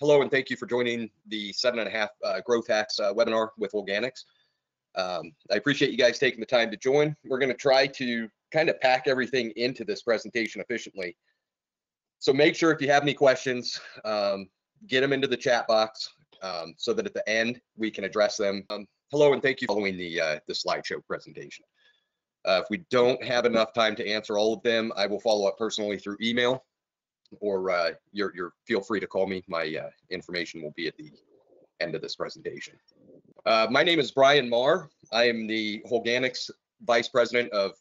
Hello, and thank you for joining the 7.5 Growth Hacks webinar with Holganix. I appreciate you guys taking the time to join. We're going to try to kind of pack everything into this presentation efficiently. So make sure if you have any questions, get them into the chat box so that at the end we can address them. Hello, and thank you for following the slideshow presentation. If we don't have enough time to answer all of them, I will follow up personally through email, or you're feel free to call me. My information will be at the end of this presentation. My name is Brian Marr. I am the Holganix Vice President of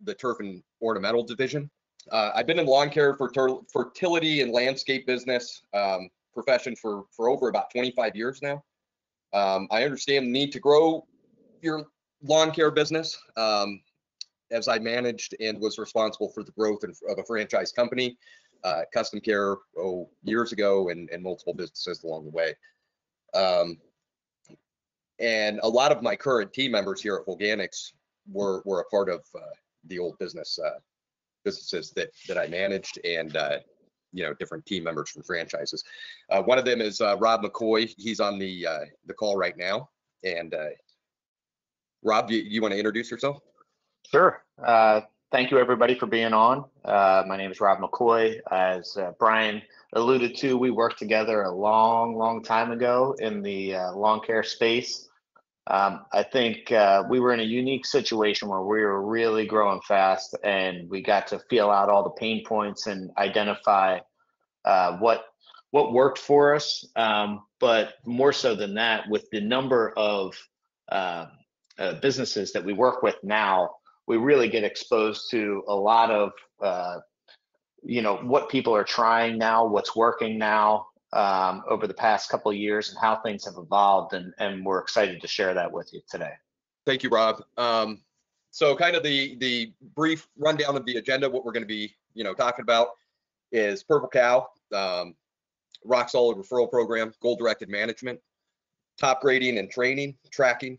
the Turf and Ornamental Division. I've been in lawn care for fertility and landscape business profession for over about 25 years now. I understand the need to grow your lawn care business as I managed and was responsible for the growth of a franchise company, custom care years ago, and multiple businesses along the way. And a lot of my current team members here at Holganix were a part of the old businesses that I managed, and different team members from franchises. One of them is Rob McCoy. He's on the call right now. And Rob, you want to introduce yourself? Sure. Thank you, everybody, for being on. My name is Rob McCoy. As Brian alluded to, we worked together a long time ago in the lawn care space. I think we were in a unique situation where we were really growing fast, and we got to feel out all the pain points and identify what worked for us. But more so than that, with the number of businesses that we work with now, we really get exposed to a lot of what people are trying now, what's working now over the past couple of years, and how things have evolved, and we're excited to share that with you today. Thank you, Rob. So kind of the brief rundown of the agenda. What we're going to be talking about is Purple Cow, rock solid referral program, goal directed management, top grading and training, tracking,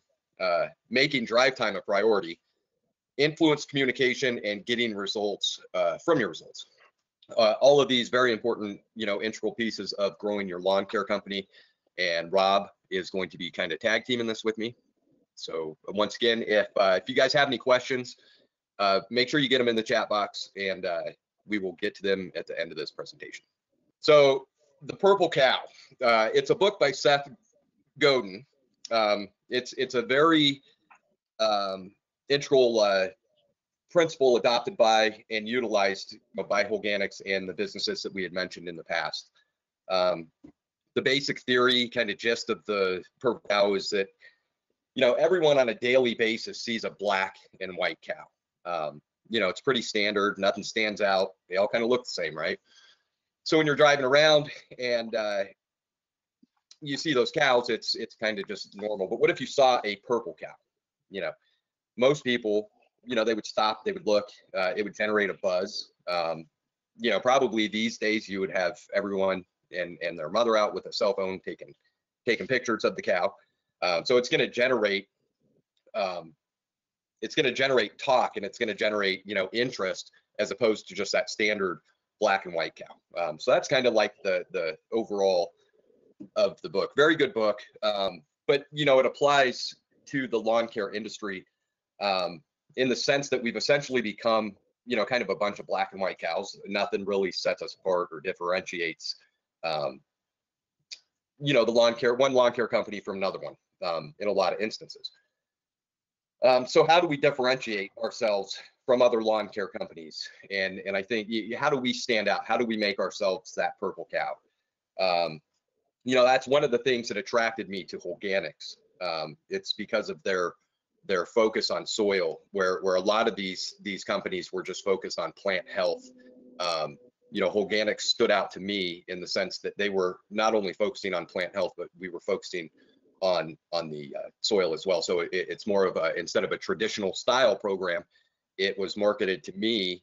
making drive time a priority, influence communication, and getting results from your results. All of these very important, integral pieces of growing your lawn care company. And Rob is going to be kind of tag teaming this with me. So once again, if you guys have any questions, make sure you get them in the chat box, and we will get to them at the end of this presentation. So the Purple Cow, it's a book by Seth Godin. It's a very integral principle adopted by and utilized by Holganix and the businesses that we had mentioned in the past. The basic theory, kind of gist of the Purple Cow is that, everyone on a daily basis sees a black and white cow. It's pretty standard, nothing stands out. They all kind of look the same, right? So when you're driving around and you see those cows, it's kind of just normal. But what if you saw a purple cow? Most people, they would stop, they would look, it would generate a buzz. Probably these days you would have everyone and their mother out with a cell phone taking pictures of the cow. So it's going to generate talk, and it's going to generate interest, as opposed to just that standard black and white cow. So that's kind of like the overall of the book. Very good book, but it applies to the lawn care industry in the sense that we've essentially become kind of a bunch of black and white cows. Nothing really sets us apart or differentiates one lawn care company from another one in a lot of instances. So how do we differentiate ourselves from other lawn care companies? And I think, how do we stand out? How do we make ourselves that purple cow? That's one of the things that attracted me to Holganix. It's because of their focus on soil, where a lot of these companies were just focused on plant health. Holganix stood out to me in the sense that they were not only focusing on plant health, but we were focusing on the soil as well. So it's more of instead of a traditional style program, it was marketed to me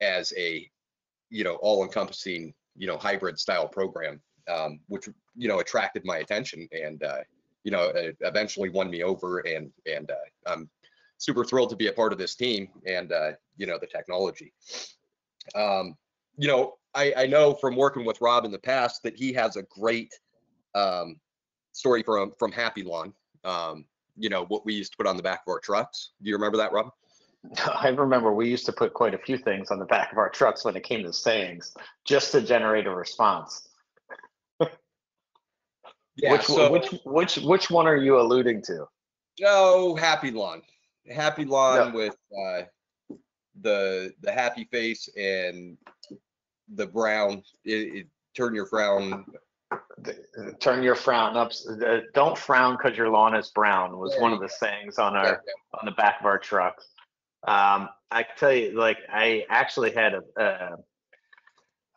as a all-encompassing hybrid style program, which attracted my attention, and eventually won me over, and I'm super thrilled to be a part of this team and the technology. I know from working with Rob in the past that he has a great story from Happy Lawn. You know, what we used to put on the back of our trucks. Do you remember that, Rob? I remember we used to put quite a few things on the back of our trucks when it came to sayings, just to generate a response. Yeah. Which one are you alluding to? Oh, Happy Lawn. Happy Lawn No, with the happy face and the brown. Turn your frown. turn your frown up. Don't frown because your lawn is brown was There one you of the go. sayings on Yeah, on the back of our trucks. I can tell you, like, I actually had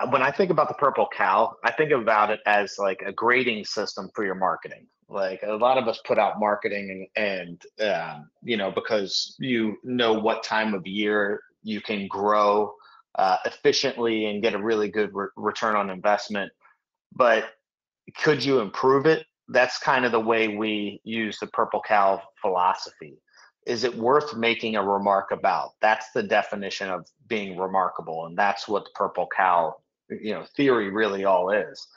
when I think about the purple cow, I think about it as like a grading system for your marketing. Like a lot of us put out marketing and you know, because you know what time of year you can grow efficiently and get a really good return on investment. But could you improve it? That's kind of the way we use the purple cow philosophy. Is it worth making a remark about? That's the definition of being remarkable, and that's what the purple cow, you know, theory really all is.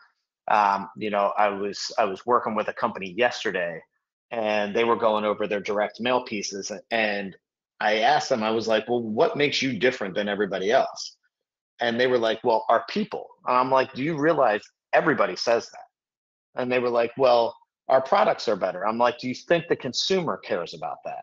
You know, I was working with a company yesterday, and they were going over their direct mail pieces, and I asked them, I was like, well, what makes you different than everybody else? And they were like, well, our people. And I'm like, do you realize everybody says that? And they were like, well, our products are better. I'm like, do you think the consumer cares about that?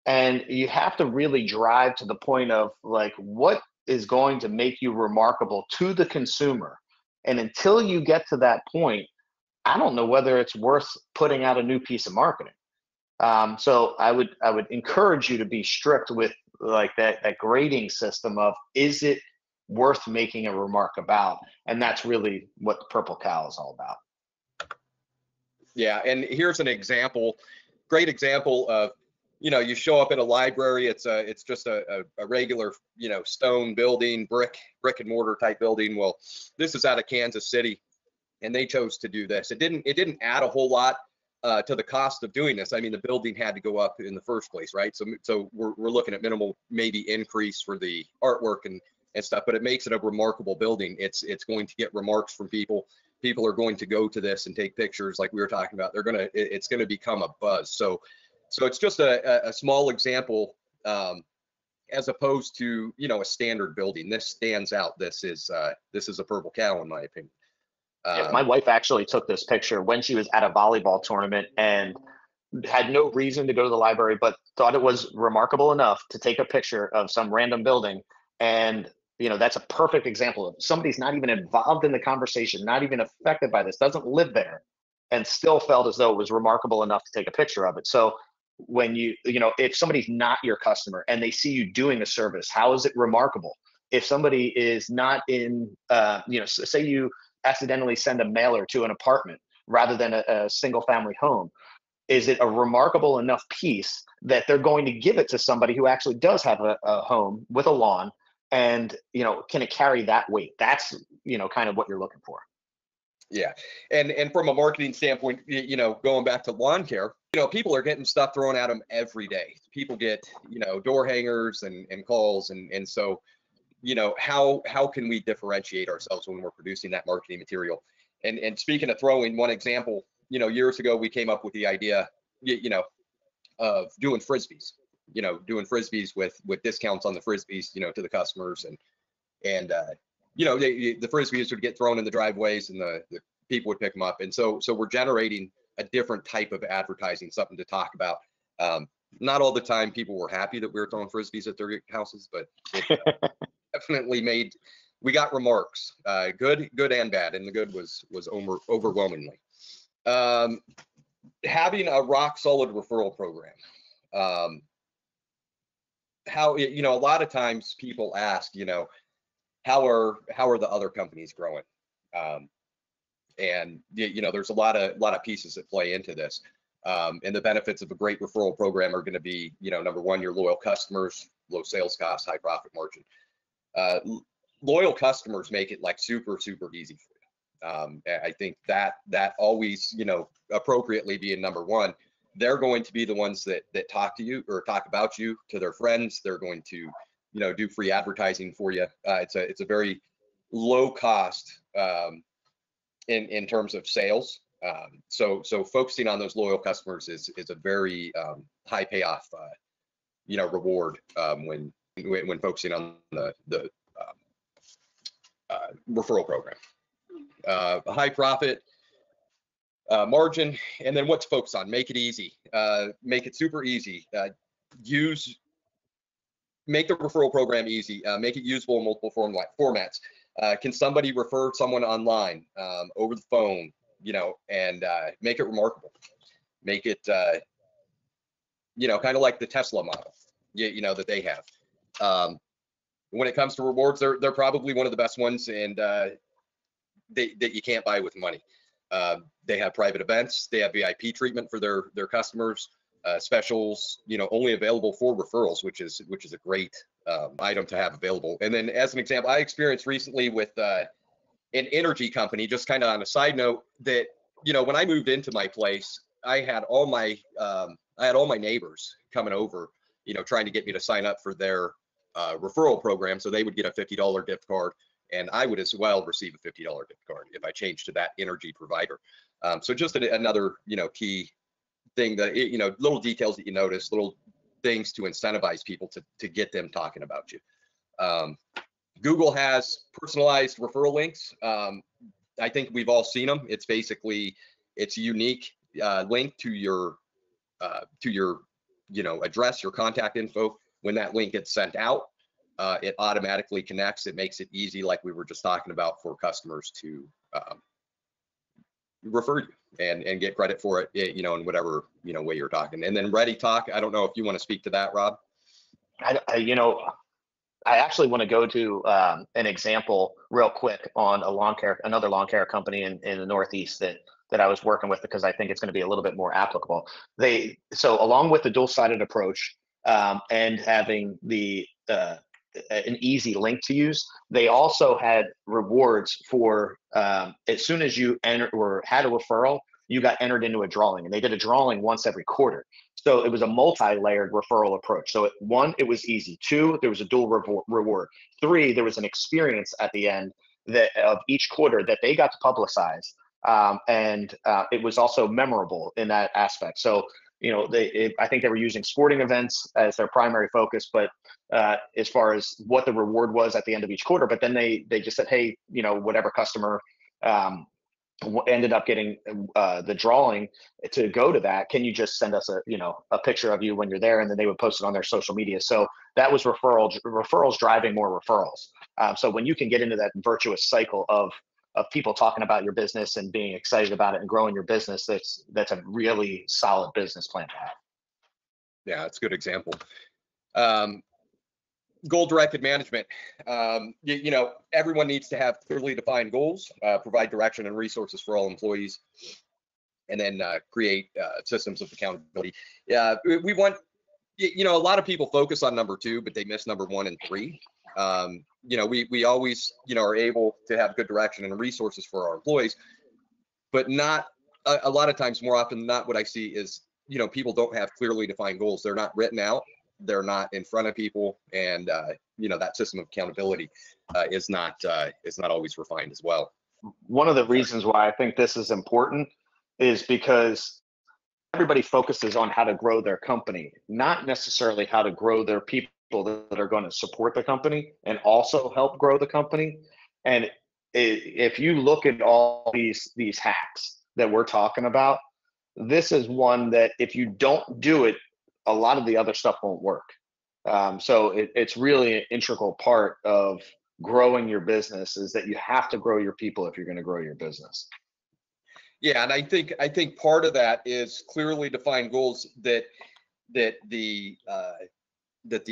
And you have to really drive to the point of like, what is going to make you remarkable to the consumer? And until you get to that point, I don't know whether it's worth putting out a new piece of marketing. So I would encourage you to be strict with like that grading system of, is it worth making a remark about? And that's really what the purple cow is all about. yeah. And here's an example, great example of, you know, you show up at a library. It's just a regular, you know, stone building, brick and mortar type building. Well, this is out of Kansas City, and they chose to do this. It didn't add a whole lot to the cost of doing this. I mean, the building had to go up in the first place, right? So we're looking at minimal maybe increase for the artwork and stuff, but it makes it a remarkable building. It's going to get remarks from people. People are going to go to this and take pictures, like we were talking about. It's gonna become a buzz. So it's just a small example, as opposed to, you know, a standard building. This stands out. This is a purple cow, in my opinion. Yeah, my wife actually took this picture when she was at a volleyball tournament and had no reason to go to the library, but thought it was remarkable enough to take a picture of some random building. And, you know, that's a perfect example of somebody's not even involved in the conversation, not even affected by this, doesn't live there, and still felt as though it was remarkable enough to take a picture of it. So when you know, if somebody's not your customer and they see you doing a service, how is it remarkable? If somebody is not in, you know, say you accidentally send a mailer to an apartment rather than a single family home, is it a remarkable enough piece that they're going to give it to somebody who actually does have a home with a lawn? And, you know, can it carry that weight? That's, you know, kind of what you're looking for. Yeah, and from a marketing standpoint, you know, going back to lawn care, you know, people are getting stuff thrown at them every day. People get, you know, door hangers and calls, and so, you know, how can we differentiate ourselves when we're producing that marketing material? And speaking of throwing, one example, you know, years ago we came up with the idea, you know, of doing frisbees. You know, doing frisbees with discounts on the frisbees, you know, to the customers, and you know, the frisbees would get thrown in the driveways, and the people would pick them up. And so we're generating a different type of advertising, something to talk about. Not all the time people were happy that we were throwing frisbees at their houses, but it definitely we got remarks, good and bad, and the good was overwhelmingly. Having a rock solid referral program. How, you know, a lot of times people ask, you know, how are the other companies growing? And you know, there's a lot of pieces that play into this. And the benefits of a great referral program are going to be, you know, number one, your loyal customers, low sales costs, high profit margin. Loyal customers make it like super easy for you. I think that always, you know, appropriately being number one, they're going to be the ones that talk to you or talk about you to their friends. They're going to, you know, do free advertising for you. It's a very low cost in terms of sales. So focusing on those loyal customers is a very high payoff, reward when focusing on the referral program. High profit margin, and then what to focus on. Make it easy. Make it super easy. Make the referral program easy. Make it usable in multiple formats. Can somebody refer someone online, over the phone, and make it remarkable. Make it, kind of like the Tesla model, that they have. When it comes to rewards, they're probably one of the best ones, and that you can't buy with money. They have private events. They have VIP treatment for their customers. Specials, only available for referrals, which is a great item to have available. And then, as an example, I experienced recently with an energy company, just kind of on a side note, that when I moved into my place, I had all my neighbors coming over, trying to get me to sign up for their referral program, so they would get a $50 gift card, and I would as well receive a $50 gift card if I changed to that energy provider. So just another key thing that little details that you notice, little things to incentivize people to get them talking about you. Google has personalized referral links. I think we've all seen them. It's basically a unique link to your address, your contact info. When that link gets sent out, it automatically connects. It makes it easy, like we were just talking about, for customers to refer you and get credit for it, in whatever way you're talking. And then Ready Talk, I don't know if you want to speak to that, Rob. I actually want to go to an example real quick on another lawn care company in the Northeast that I was working with, because I think it's going to be a little bit more applicable. So along with the dual-sided approach and having an easy link to use, they also had rewards for as soon as you had a referral, you got entered into a drawing, and they did a drawing once every quarter. So it was a multi-layered referral approach. So one, it was easy. Two, there was a dual reward. Three, there was an experience at the end of each quarter that they got to publicize, and it was also memorable in that aspect. So I think they were using sporting events as their primary focus, but as far as what the reward was at the end of each quarter. But then they just said, hey, whatever customer ended up getting the drawing to go to that, can you just send us a picture of you when you're there? And then they would post it on their social media. So that was referrals driving more referrals. So when you can get into that virtuous cycle of people talking about your business and being excited about it and growing your business, that's a really solid business plan to have. Yeah, that's a good example. Goal-directed management. Everyone needs to have clearly defined goals, provide direction and resources for all employees, and then create systems of accountability. We want, a lot of people focus on number 2, but they miss number 1 and 3. We always, are able to have good direction and resources for our employees, but not a lot of times, more often than not, what I see is, people don't have clearly defined goals. They're not written out. They're not in front of people, and that system of accountability is not always refined as well. One of the reasons why I think this is important is because everybody focuses on how to grow their company, not necessarily how to grow their people that are going to support the company and also help grow the company. And if you look at all these hacks that we're talking about, this is one that if you don't do it, a lot of the other stuff won't work. So it's really an integral part of growing your business, is that you have to grow your people if you're going to grow your business. Yeah, and I think part of that is clearly defined goals that the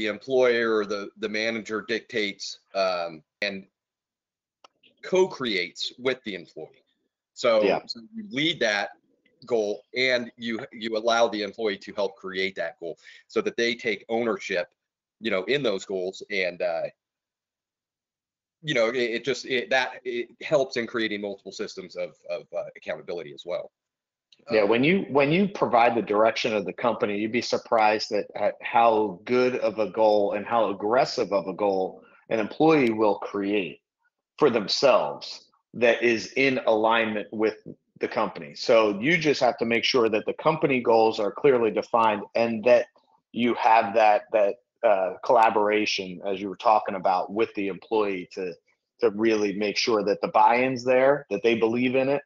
employer or the manager dictates and co-creates with the employee. So you lead that goal, and you allow the employee to help create that goal, so that they take ownership, in those goals, and it helps in creating multiple systems of accountability as well. Yeah, when you provide the direction of the company, you'd be surprised at how good of a goal and how aggressive of a goal an employee will create. for themselves that is in alignment with the company. So you just have to make sure that the company goals are clearly defined and that you have that collaboration, as you were talking about, with the employee to really make sure that the buy-in's there, that they believe in it,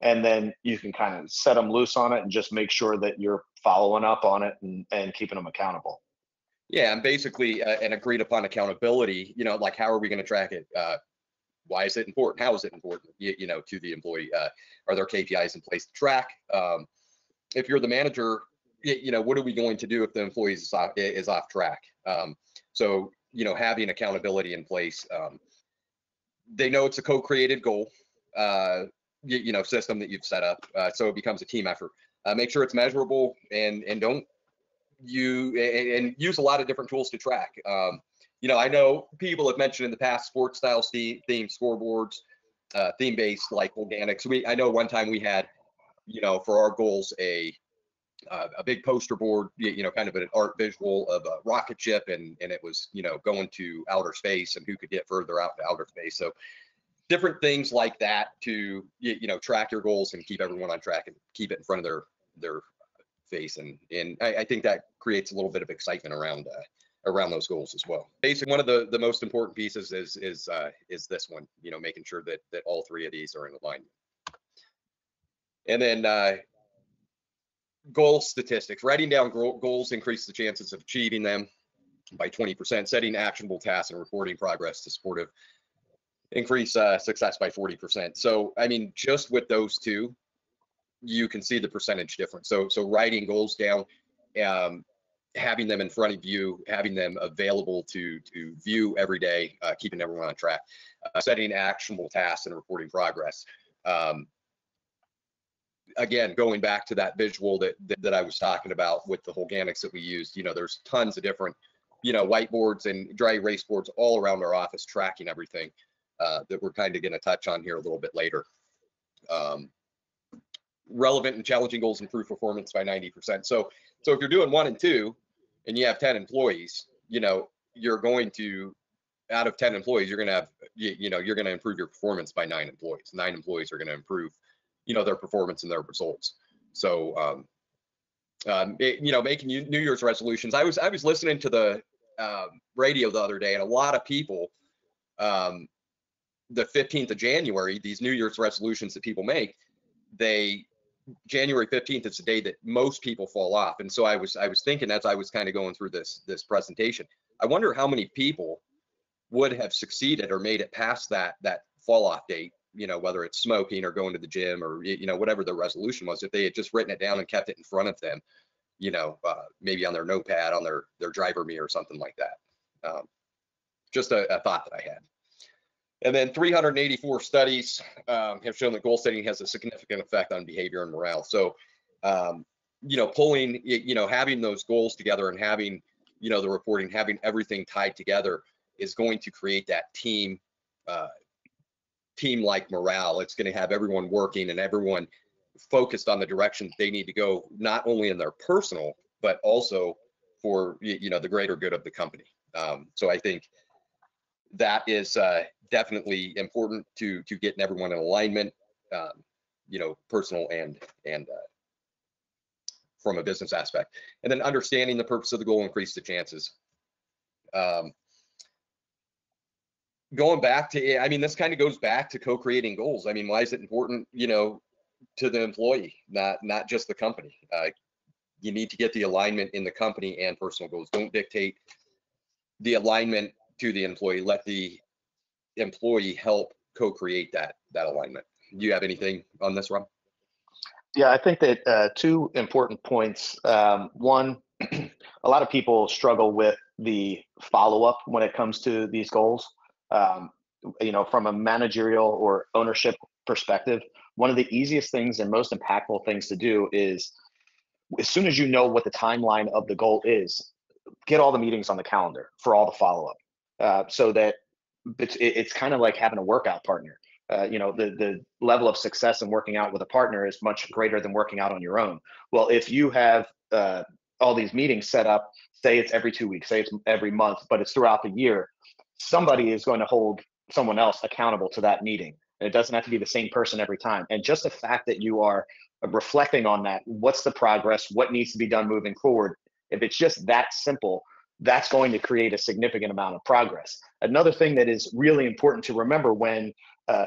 and then you can kind of set them loose on it and just make sure that you're following up on it and keeping them accountable. Yeah, and basically an agreed upon accountability, like how are we going to track it? Why is it important? How is it important, to the employee? Are there KPIs in place to track? If you're the manager, what are we going to do if the employee is off track? So, having accountability in place. They know it's a co-created goal, system that you've set up. So it becomes a team effort. Make sure it's measurable and use a lot of different tools to track. I know people have mentioned in the past sports style theme scoreboards, theme-based like Holganix. I know one time we had, for our goals, a big poster board, kind of an art visual of a rocket ship, and it was, going to outer space and who could get further out to outer space. So different things like that to, track your goals and keep everyone on track and keep it in front of their face. And I think that creates a little bit of excitement around those goals as well. Basically, one of the most important pieces is this one, making sure that all three of these are in alignment. And then goal statistics. Writing down goals increase the chances of achieving them by 20%. Setting actionable tasks and reporting progress to supportive increase success by 40%. So, I mean, just with those two, you can see the percentage difference. So writing goals down, having them in front of you, having them available to view every day, keeping everyone on track, setting actionable tasks and reporting progress. Again, going back to that visual that I was talking about with the Holganix that we used, there's tons of different, whiteboards and dry erase boards all around our office tracking everything that we're kind of going to touch on here a little bit later. Relevant and challenging goals improve performance by 90%. So if you're doing 1 and 2 and you have 10 employees, you're going to, out of 10 employees, you're going to have, you're going to improve your performance by 9 employees. 9 employees are going to improve, their performance and their results. So, making New Year's resolutions. I was listening to the radio the other day, and a lot of people, the 15th of January, these New Year's resolutions that people make, January 15th is the day that most people fall off. And so I was thinking, as I was kind of going through this presentation, I wonder how many people would have succeeded or made it past that fall off date, whether it's smoking or going to the gym or, whatever the resolution was, if they had just written it down and kept it in front of them, maybe on their notepad, on their driver mirror or something like that. Just a thought that I had. And then 384 studies have shown that goal setting has a significant effect on behavior and morale. So, pulling, having those goals together and having, the reporting, having everything tied together is going to create that team-like morale. It's going to have everyone working and everyone focused on the direction they need to go, not only in their personal, but also for, the greater good of the company. So I think that is definitely important to getting everyone in alignment, personal and from a business aspect. And then understanding the purpose of the goal increase the chances. Going back to, this kind of goes back to co-creating goals. Why is it important, to the employee, not just the company? You need to get the alignment in the company and personal goals. Don't dictate the alignment to the employee. Let the employee help co-create that alignment. Do you have anything on this, Rob? Yeah, I think that 2 important points. One, a lot of people struggle with the follow-up when it comes to these goals. From a managerial or ownership perspective, one of the easiest things and most impactful things to do is, as soon as you know what the timeline of the goal is, get all the meetings on the calendar for all the follow-up, so that it's kind of like having a workout partner. The level of success in working out with a partner is much greater than working out on your own. Well, if you have all these meetings set up, say it's every 2 weeks, say it's every month, but it's throughout the year, somebody is going to hold someone else accountable to that meeting. And it doesn't have to be the same person every time. And just the fact that you are reflecting on that, what's the progress, what needs to be done moving forward, if it's just that simple, that's going to create a significant amount of progress. Another thing that is really important to remember when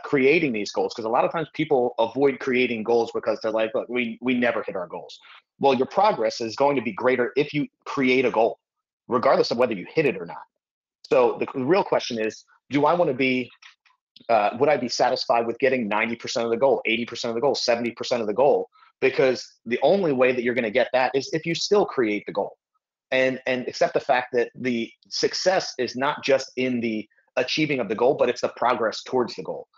creating these goals, because a lot of times people avoid creating goals because they're like, look, we never hit our goals. Well, your progress is going to be greater if you create a goal, regardless of whether you hit it or not. So the real question is, do I want to be, would I be satisfied with getting 90% of the goal, 80% of the goal, 70% of the goal? Because the only way that you're going to get that is if you still create the goal. And accept the fact that the success is not just in the achieving of the goal, but it's the progress towards the goal.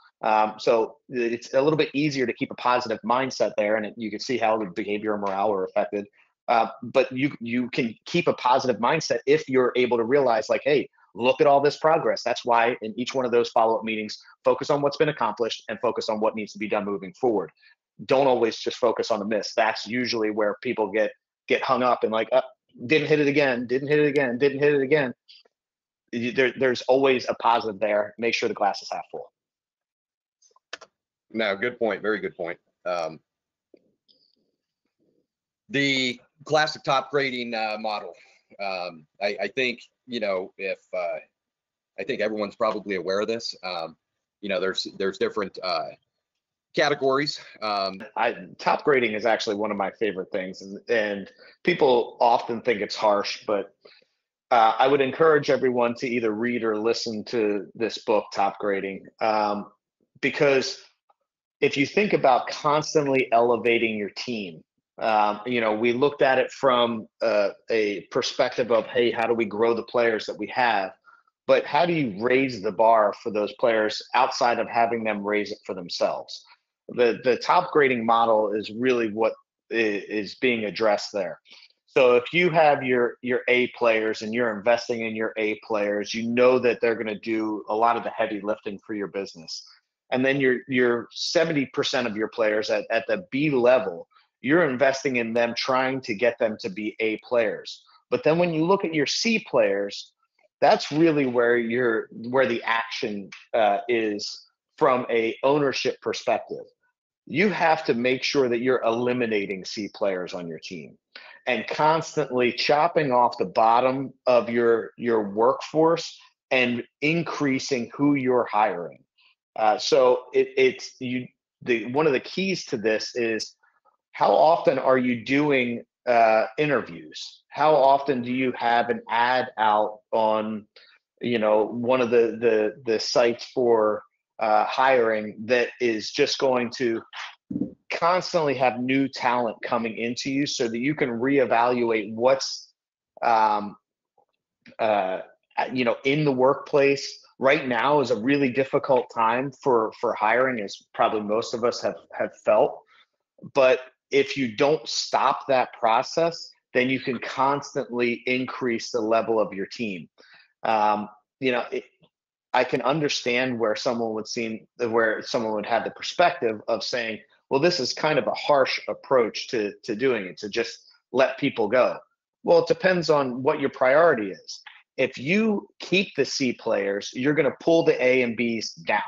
So it's a little bit easier to keep a positive mindset there, and you can see how the behavior and morale are affected. But you can keep a positive mindset if you're able to realize, like, hey, look at all this progress. That's why in each one of those follow-up meetings, focus on what's been accomplished and focus on what needs to be done moving forward. Don't always just focus on the miss. That's usually where people get hung up and like, didn't hit it again, didn't hit it again, didn't hit it again. There's always a positive there. Make sure the glass is half full. No, good point. Very good point. The classic top grading model. I think, if I think everyone's probably aware of this. There's different categories. Top grading is actually one of my favorite things, and people often think it's harsh, but I would encourage everyone to either read or listen to this book, Top Grading, because if you think about constantly elevating your team, we looked at it from a perspective of, hey, how do we grow the players that we have? But how do you raise the bar for those players outside of having them raise it for themselves? The top grading model is really what is being addressed there. So if you have your A players and you're investing in your A players, you know that they're going to do a lot of the heavy lifting for your business. And then your 70% of your players at the B level, you're investing in them, trying to get them to be A players. But then when you look at your C players, that's really where the action is from a ownership perspective. You have to make sure that you're eliminating C players on your team and constantly chopping off the bottom of your workforce and increasing who you're hiring. So one of the keys to this is, how often are you doing interviews? How often do you have an ad out on, one of the sites for hiring that is just going to constantly have new talent coming into you, so that you can reevaluate what's in the workplace. Right now is a really difficult time for hiring, as probably most of us have felt. But if you don't stop that process, then you can constantly increase the level of your team. I can understand where someone would have the perspective of saying, well, this is kind of a harsh approach to doing it, to just let people go. Well, it depends on what your priority is. If you keep the C players, you're going to pull the A and Bs down.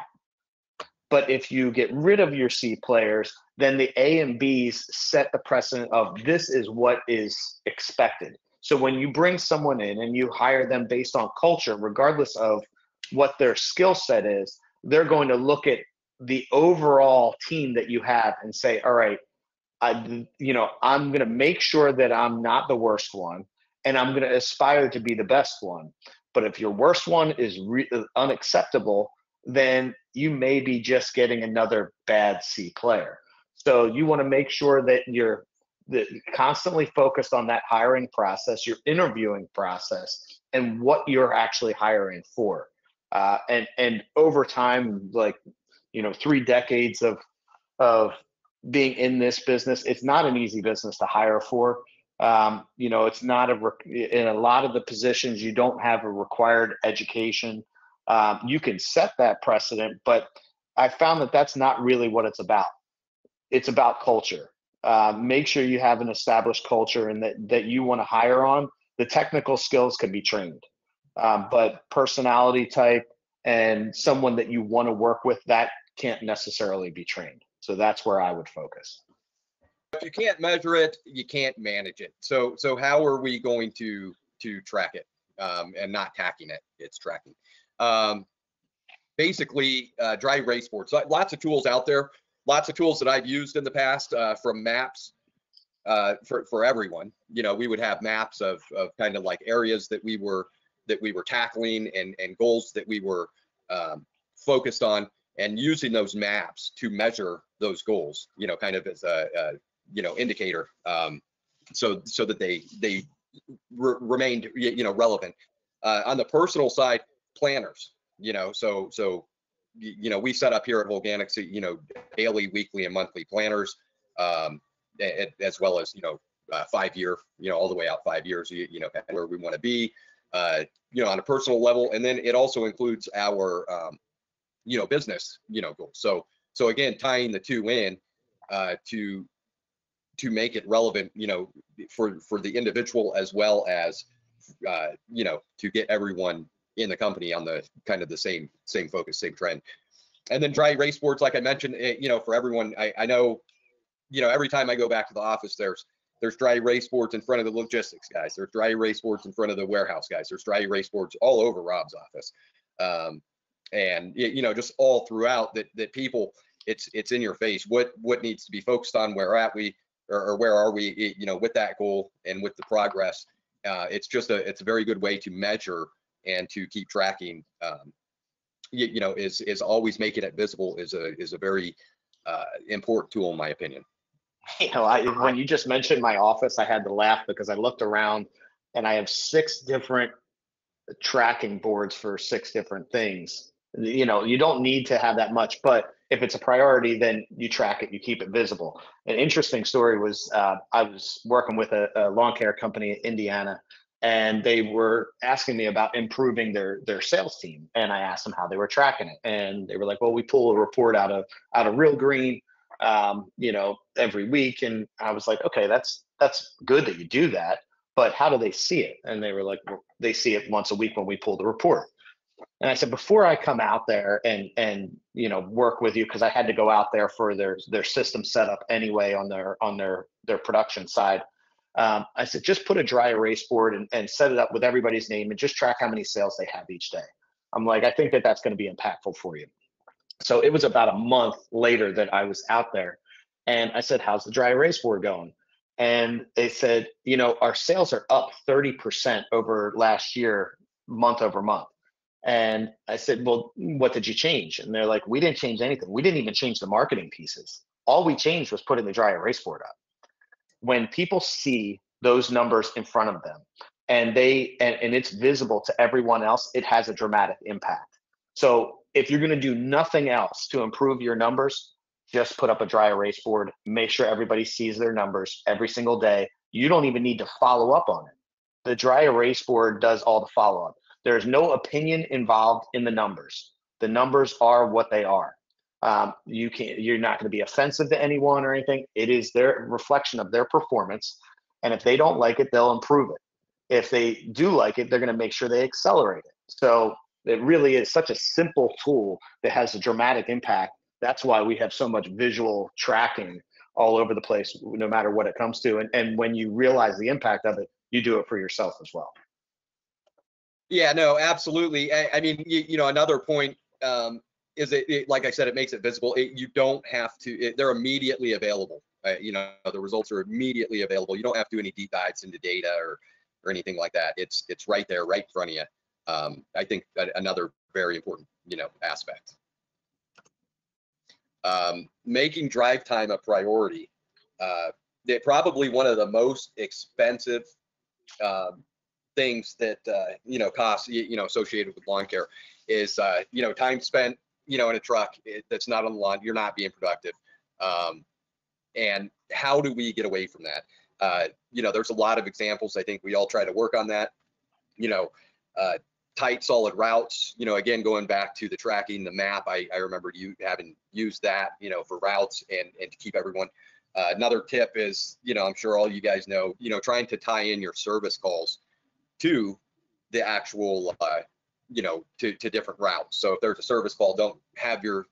But if you get rid of your C players, then the A and Bs set the precedent of, this is what is expected. So when you bring someone in and you hire them based on culture, regardless of what their skill set is, they're going to look at the overall team that you have and say, all right, I'm going to make sure that I'm not the worst one, and I'm going to aspire to be the best one. But if your worst one is unacceptable, then you may be just getting another bad C player. So you want to make sure that you're constantly focused on that hiring process, your interviewing process, and what you're actually hiring for. And over time, 3 decades of being in this business, it's not an easy business to hire for. It's not in a lot of the positions, you don't have a required education. You can set that precedent, but I found that that's not really what it's about. It's about culture. Make sure you have an established culture and that you want to hire on. The technical skills can be trained, but personality type, and someone that you want to work with that can't necessarily be trained. So that's where I would focus. If you can't measure it, you can't manage it. So how are we going to track it? And not tacking it, it's tracking. Basically, dry erase boards. Lots of tools out there. Lots of tools that I've used in the past, from maps for everyone. You know, we would have maps of kind of like areas that we were tackling and goals that we were focused on, and using those maps to measure those goals, you know, kind of as a you know, indicator, so that they remained, you know, relevant. On the personal side, planners, you know, so you know, we set up here at Holganix, you know, daily, weekly, and monthly planners, as well as, you know, 5-year, you know, all the way out 5 years, you know, where we want to be, you know, on a personal level. And then it also includes our, you know, business, you know, goals. So again, tying the two in to make it relevant, you know, for the individual, as well as, you know, to get everyone in the company on the kind of the same focus, same trend. And then dry erase boards, like I mentioned, you know, for everyone, I know, you know, every time I go back to the office, there's dry erase boards in front of the logistics guys. There's dry erase boards in front of the warehouse guys. There's dry erase boards all over Rob's office. And, you know, just all throughout that people, it's in your face. What needs to be focused on, where where are we, you know, with that goal and with the progress. It's just it's a very good way to measure and to keep tracking. You know, is always making it visible is a very important tool, in my opinion. You know, when you just mentioned my office, I had to laugh because I looked around and I have 6 different tracking boards for 6 different things. You know, you don't need to have that much, but if it's a priority, then you track it, you keep it visible. An interesting story was I was working with a lawn care company in Indiana, and they were asking me about improving their sales team. And I asked them how they were tracking it. And they were like, well, we pull a report out of Real Green, you know, every week. And I was like, okay, that's good that you do that, but how do they see it? And they were like, well, they see it once a week when we pull the report. And I said, before I come out there and you know, work with you, because I had to go out there for their system setup anyway on their production side. I said, just put a dry erase board and set it up with everybody's name and just track how many sales they have each day. I'm like, I think that's going to be impactful for you. So it was about a month later that I was out there, and I said, how's the dry erase board going? And they said, you know, our sales are up 30% over last year, month over month. And I said, well, what did you change? And they're like, we didn't change anything. We didn't even change the marketing pieces. All we changed was putting the dry erase board up. When people see those numbers in front of them and it's visible to everyone else, it has a dramatic impact. So if you're going to do nothing else to improve your numbers, just put up a dry erase board, make sure everybody sees their numbers every single day. You don't even need to follow up on it. The dry erase board does all the follow up. There's no opinion involved in the numbers. The numbers are what they are. You're not going to be offensive to anyone or anything. It is their reflection of their performance. And if they don't like it, they'll improve it. If they do like it, they're going to make sure they accelerate it. So it really is such a simple tool that has a dramatic impact. That's why we have so much visual tracking all over the place, no matter what it comes to. And when you realize the impact of it, you do it for yourself as well. Yeah, no, absolutely. I mean, you know, another point is like I said, it makes it visible. You don't have to, they're immediately available. You know, the results are immediately available. You don't have to do any deep dives into data or anything like that. It's right there, right in front of you. I think another very important, you know, aspect. Making drive time a priority. They're probably one of the most expensive things that you know, costs, you know, associated with lawn care is you know, time spent, you know, in a truck that's not on the lawn. You're not being productive. And how do we get away from that? You know, there's a lot of examples. I think we all try to work on that. You know, tight, solid routes. You know, again, going back to the tracking, the map. I remember you having used that, you know, for routes and to keep everyone. Another tip is, you know, I'm sure all you guys know, you know, trying to tie in your service calls to the actual to different routes. So if there's a service call, don't have your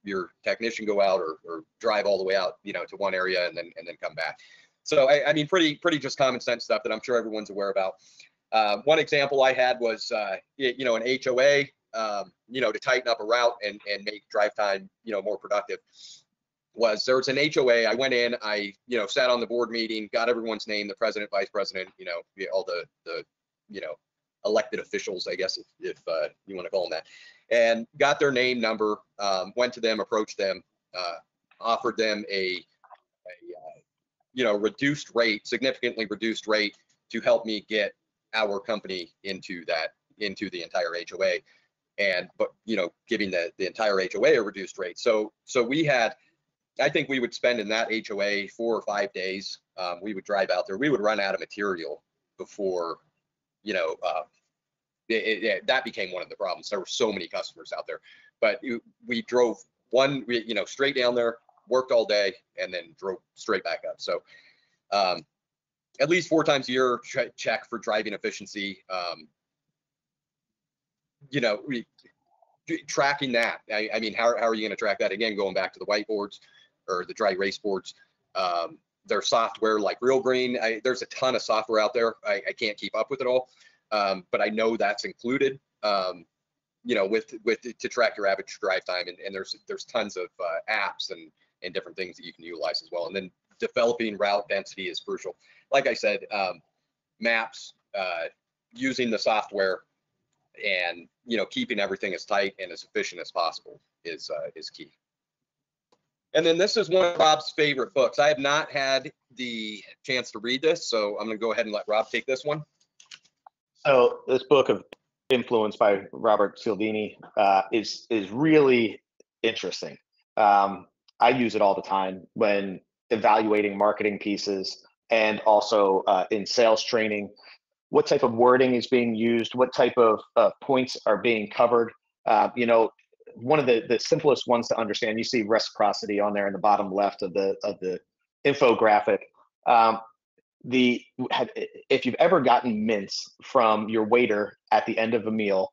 technician go out or drive all the way out, to one area and then come back. So I mean, pretty just common sense stuff that I'm sure everyone's aware about. One example I had was, an HOA, to tighten up a route and make drive time, more productive. There was an HOA. I went in, I, sat on the board meeting, got everyone's name, the president, vice president, all the elected officials, I guess, if you want to call them that, and got their name, number, went to them, approached them, offered them a reduced rate, significantly reduced rate to help me get our company into the entire HOA, but giving the entire HOA a reduced rate. So we had, I think we would spend in that HOA 4 or 5 days. We would drive out there. We would run out of material before, that became one of the problems. There were so many customers out there, but we drove straight down there, worked all day, and then drove straight back up. So at least 4 times a year, check for driving efficiency. Tracking that. I mean, how are you going to track that? Again, going back to the whiteboards or the dry erase boards. Their software like Real Green. There's a ton of software out there. I can't keep up with it all, but I know that's included. To track your average drive time, and there's tons of apps and different things that you can utilize as well. And then developing route density is crucial. Like I said, maps, using the software, and keeping everything as tight and as efficient as possible is key. And then this is one of Rob's favorite books. I have not had the chance to read this, so I'm going to go ahead and let Rob take this one. So this book of Influence by Robert Cialdini is really interesting. I use it all the time when evaluating marketing pieces, and also in sales training. What type of wording is being used? What type of points are being covered? One of the simplest ones to understand, you see reciprocity on there in the bottom left of the infographic. If you've ever gotten mints from your waiter at the end of a meal,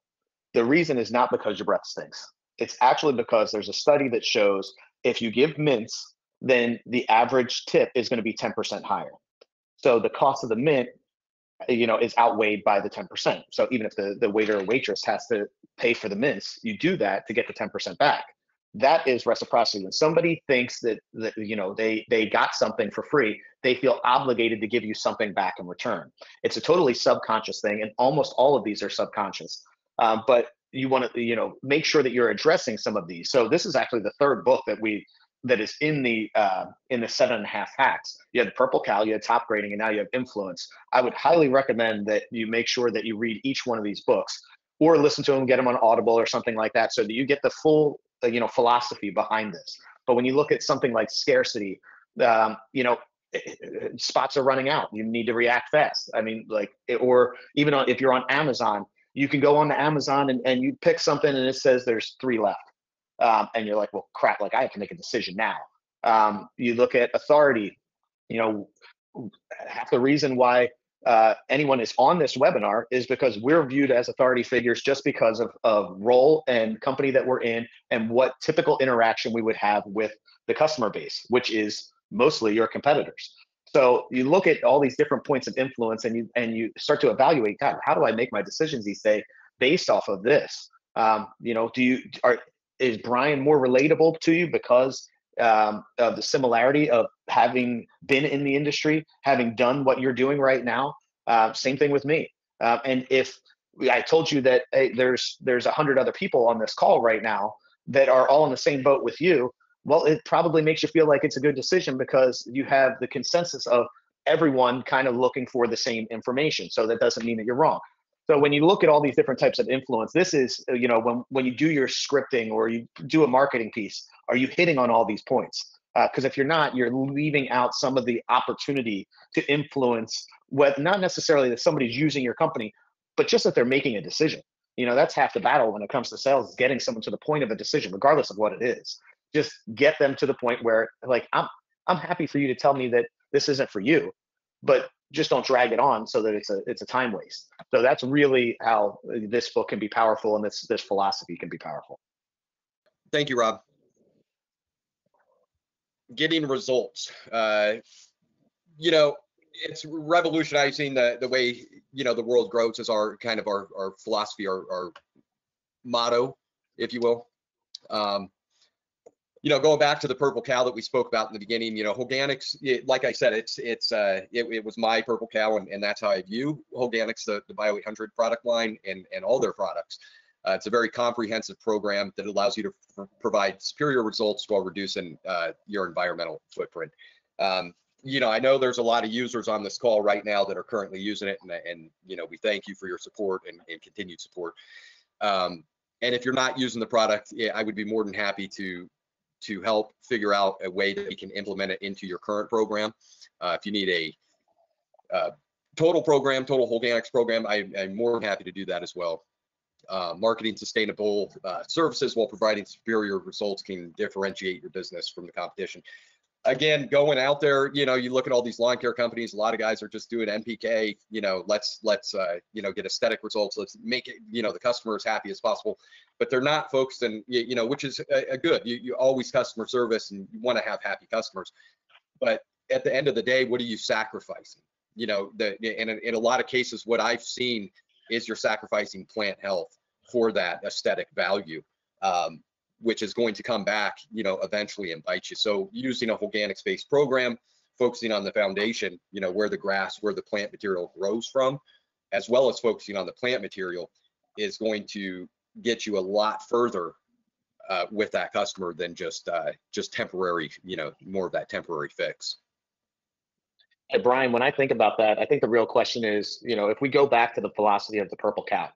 the reason is not because your breath stinks. It's actually because there's a study that shows if you give mints, then the average tip is going to be 10% higher. So the cost of the mint, is outweighed by the 10%. So even if the waiter or waitress has to pay for the mints, you do that to get the 10% back. That is reciprocity. When somebody thinks that they got something for free, they feel obligated to give you something back in return. It's a totally subconscious thing, and almost all of these are subconscious. But you want to make sure that you're addressing some of these. So this is actually the third book that is in the 7.5 hacks. You had Purple Cow, you had Top Grading, and now you have Influence. I would highly recommend that you make sure that you read each one of these books, or listen to them, get them on Audible or something like that, so that you get the full philosophy behind this. But when you look at something like scarcity, spots are running out. You need to react fast. I mean, or even if you're on Amazon, you can go on to Amazon and you pick something and it says there's 3 left. And you're like, well, crap, I have to make a decision now. You look at authority, half the reason why anyone is on this webinar is because we're viewed as authority figures just because of role and company that we're in, and what typical interaction we would have with the customer base, which is mostly your competitors. So you look at all these different points of influence, and you start to evaluate, God, how do I make my decisions these days based off of this? Is Brian more relatable to you because of the similarity of having been in the industry, having done what you're doing right now? Same thing with me. And if I told you that there's 100 other people on this call right now that are all in the same boat with you, well, it probably makes you feel like it's a good decision because you have the consensus of everyone kind of looking for the same information. So that doesn't mean that you're wrong. So when you look at all these different types of influence, this is, when you do your scripting or you do a marketing piece, are you hitting on all these points? Because if you're not, you're leaving out some of the opportunity to influence, not necessarily that somebody's using your company, but just that they're making a decision. That's half the battle when it comes to sales, is getting someone to the point of a decision, regardless of what it is. Just get them to the point where, I'm happy for you to tell me that this isn't for you, but just don't drag it on so that it's a time waste. So that's really how this book can be powerful, and this philosophy can be powerful. Thank you, Rob. Getting results. You know, it's revolutionizing the way, you know, the world grows is our kind of our philosophy, our motto, if you will. You know, going back to the purple cow that we spoke about in the beginning, you know, Holganix, like I said, it was my purple cow, and that's how I view Holganix, the Bio 800 product line, and all their products. It's a very comprehensive program that allows you to provide superior results while reducing your environmental footprint. You know, I know there's a lot of users on this call right now that are currently using it, and you know, we thank you for your support and continued support. And if you're not using the product, I would be more than happy to help figure out a way that we can implement it into your current program. If you need a total Holganix program, I'm more than happy to do that as well. Marketing sustainable services while providing superior results can differentiate your business from the competition. Again, going out there, you know, you look at all these lawn care companies, a lot of guys are just doing NPK, you know, let's you know, get aesthetic results, let's make it, you know, the customer as happy as possible, but they're not focusing, you know, which is a good, you always customer service and you want to have happy customers, but at the end of the day, what are you sacrificing? You know, in a lot of cases, what I've seen is you're sacrificing plant health for that aesthetic value. Which is going to come back, you know, eventually and bite you. So using a Holganix-based program, focusing on the foundation, you know, where the plant material grows from, as well as focusing on the plant material, is going to get you a lot further with that customer than just temporary, you know, more of that temporary fix. Hey, Brian, when I think about that, I think the real question is, you know, if we go back to the philosophy of the purple cow,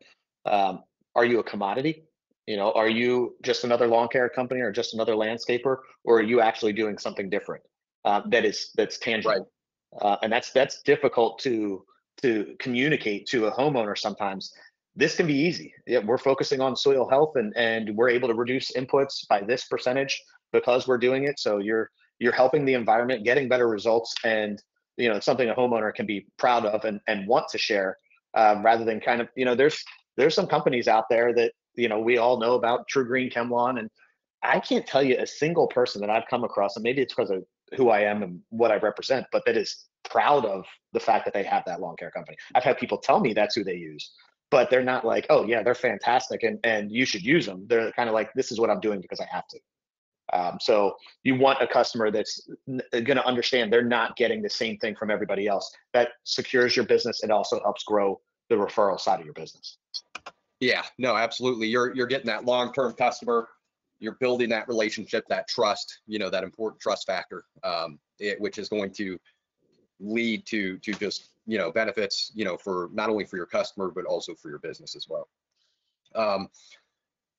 are you a commodity? You know, are you just another lawn care company or just another landscaper, or are you actually doing something different that's tangible? Right. And that's difficult to communicate to a homeowner sometimes. This can be easy. Yeah, we're focusing on soil health, and we're able to reduce inputs by this percentage because we're doing it. So you're helping the environment, getting better results, and you know, it's something a homeowner can be proud of and want to share, rather than kind of, you know, there's some companies out there that, you know, we all know about, True Green Chemlon, and I can't tell you a single person that I've come across, and maybe it's because of who I am and what I represent, but that is proud of the fact that they have that lawn care company. I've had people tell me that's who they use, but they're not like, oh yeah, they're fantastic and you should use them. They're kind of like, this is what I'm doing because I have to. So you want a customer that's going to understand they're not getting the same thing from everybody else. That secures your business. It also helps grow the referral side of your business. Yeah, no, absolutely. You're getting that long-term customer. You're building that relationship, that trust, you know, that important trust factor, which is going to lead to just, you know, benefits, you know, for not only for your customer, but also for your business as well.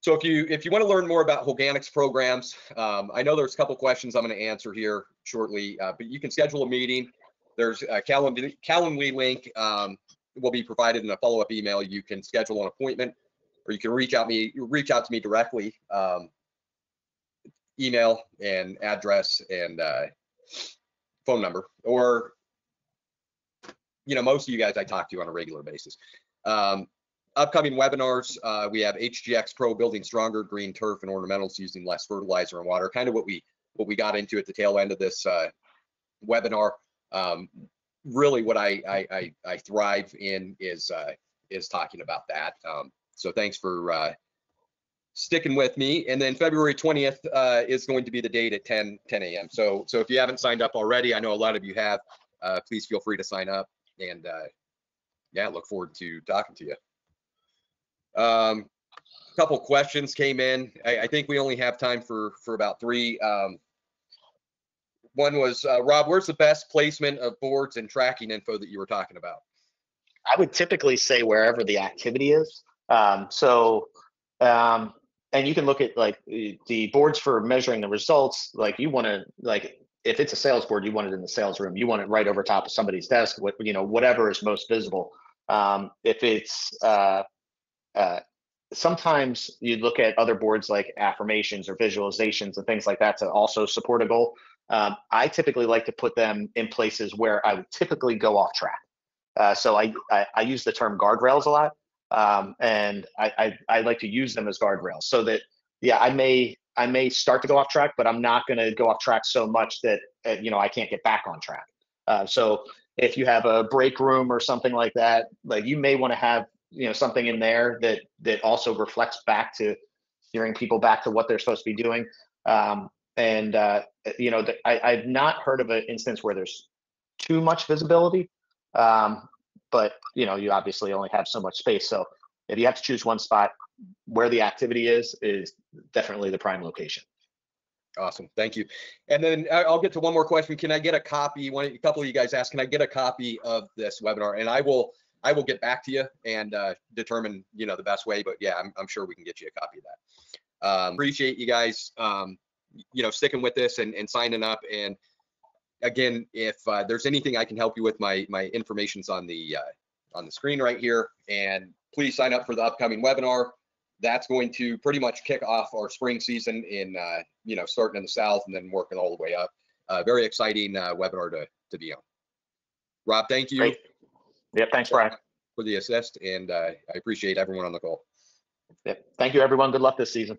So if you want to learn more about Holganix programs, I know there's a couple questions I'm going to answer here shortly, but you can schedule a meeting. There's a Calendly link. Will be provided in a follow-up email. You can schedule an appointment, or you can reach out to me directly, email and address and phone number, or, you know, most of you guys I talk to on a regular basis. Upcoming webinars, we have HGX Pro, building stronger green turf and ornamentals using less fertilizer and water, kind of what we got into at the tail end of this webinar. Really what I thrive in is talking about that. So thanks for sticking with me. And then February 20th is going to be the date at 10 a.m. So if you haven't signed up already, I know a lot of you have, please feel free to sign up, and yeah, look forward to talking to you. Couple questions came in. I think we only have time for about 3. One was, Rob, where's the best placement of boards and tracking info that you were talking about? I would typically say wherever the activity is. And you can look at like the boards for measuring the results. Like you want to, like, if it's a sales board, you want it in the sales room. You want it right over top of somebody's desk, you know, whatever is most visible. If it's, sometimes you look at other boards like affirmations or visualizations and things like that to also support a goal. I typically like to put them in places where I would typically go off track. So I use the term guardrails a lot, and I like to use them as guardrails so that, yeah, I may start to go off track, but I'm not going to go off track so much that I can't get back on track. So if you have a break room or something like that, like you may want to have something in there that also reflects back to steering people back to what they're supposed to be doing. I've not heard of an instance where there's too much visibility, but you obviously only have so much space. So if you have to choose one spot, where the activity is definitely the prime location. Awesome, thank you. And then I'll get to one more question. Can I get a copy? A couple of you guys asked, can I get a copy of this webinar? And I will get back to you and determine the best way. But yeah, I'm sure we can get you a copy of that. Appreciate you guys sticking with this and signing up. And again, if there's anything I can help you with, my information's on the screen right here. And please sign up for the upcoming webinar. That's going to pretty much kick off our spring season in starting in the south and then working all the way up. Very exciting webinar to be on. Rob, thank you. Great. Yep, thanks, Brian, for the assist, and I appreciate everyone on the call. Yep, thank you, everyone. Good luck this season.